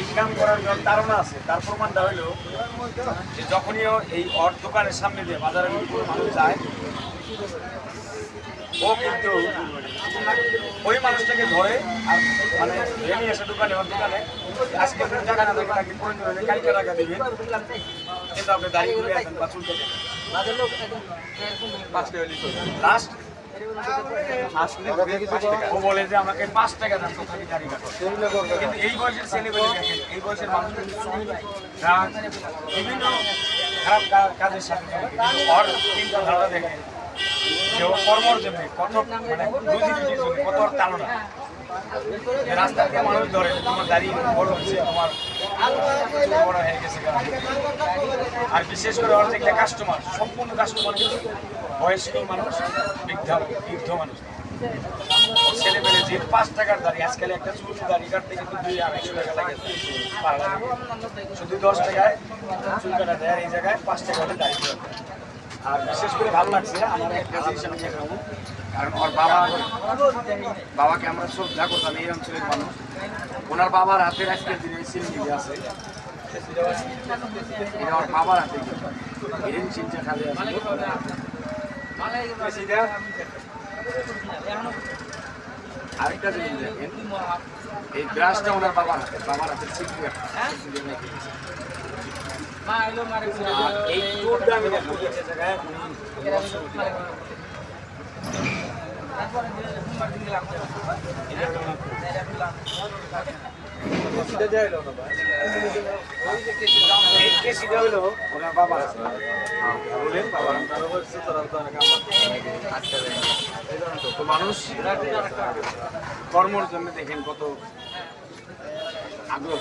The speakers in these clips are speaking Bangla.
ইনকাম করার জন্য ধারণা আছে। তার প্রমাণটা হইল যে যখনই এই ওর দোকানের সামনে দিয়ে বাজারের উপর মানুষ যায়, ও কিন্তু ওই মানুষটাকে ধরে আর মানে ধরে নিয়ে এসে দোকানে ওর দোকানে আজকে আপনার টাকা না দেবেন, নাকি প্রয়োজন হলে কালকে টাকা দিবেন, কিন্তু আপনি দাঁড়িয়ে করে আসেন বা চুলতে লাস্ট ও বলে যে আমাকে 5 টাকা দেন তথাপি দাড়ি কাটো। কিন্তু এই বয়সের ছেলেবেলে দেখেন, এই বয়সের মানুষ কিন্তু বিভিন্ন খারাপ কাজের সাথে ওর চিন্তা ধারণা দেখে যে ও কর্মর জন্য কত মানে রুজি জন্য কত ওর তাড়না। রাস্তা থেকে মানুষ ধরে তোমার দাড়ি বড় হচ্ছে, তোমার বড় হয়ে গেছে। আর বিশেষ করে ওর যে একটা কাস্টমার, সম্পূর্ণ কাস্টমার কিন্তু বয়স্ক মানুষ, বৃদ্ধ মানুষ। ছেলেবেলে যে 5 টাকার দাড়ি, আজকাল একটা চুল দাড়ি কাটতে কিন্তু 200-250 টাকা লাগে, শুধু 10 টাকায় চুল কাটা দেয়। আর এই জায়গায় 5 টাকা হলে দাড়ি কাটে। আর বিশেষ করে ভালো লাগছে আমার একটা জিনিস আমি দেখাবো, কারণ ওর বাবাকে আমরা শ্রদ্ধা করতাম এই অঞ্চলের মানুষ। ওনার বাবার হাতের আজকের দিনে সিলিন্ডি আছে, এটা ওর বাবার হাতে হিরেন চিন্তা খালি আছে। আরেকটা জিনিস দেখেন, এই ব্রাশটা ওনার বাবার হাতের সিলিন্ডি এই টুলটা আমি দেখবো যে জায়গায় মানুষ কর্মর জন্য দেখেন কত আগ্রহ।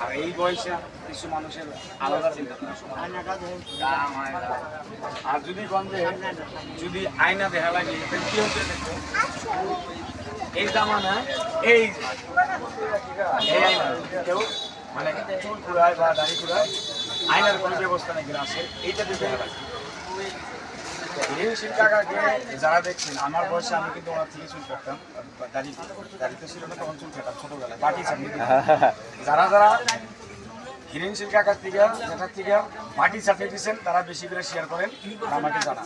আর এই বয়সে কিছু মানুষের আলাদা চিন্তা আর যদি গন্ধে যদি আয়না দেখা লাগে কি হচ্ছে দেখো, এই জামানা এই আয়না কেউ মানে চুল কুড়ায় বা দাড়ি কুড়ায়, আয়নার কোনো ব্যবস্থা নাকি আছে, এইটা দিয়ে দেখা লাগে। হিরেন কাকাকে যারা দেখছেন, আমার বয়সে আমি কিন্তু ওনার থেকে চুল কাটতাম, দাড়িতে ছিল না তখন চুল কাটতাম ছোটবেলায়, বাটি চাকরি। যারা হিরেন কাকার থেকে যেটার থেকে বাটি চাকরি দিচ্ছেন, তারা বেশি করে শেয়ার করেন আর আমাকে জানান।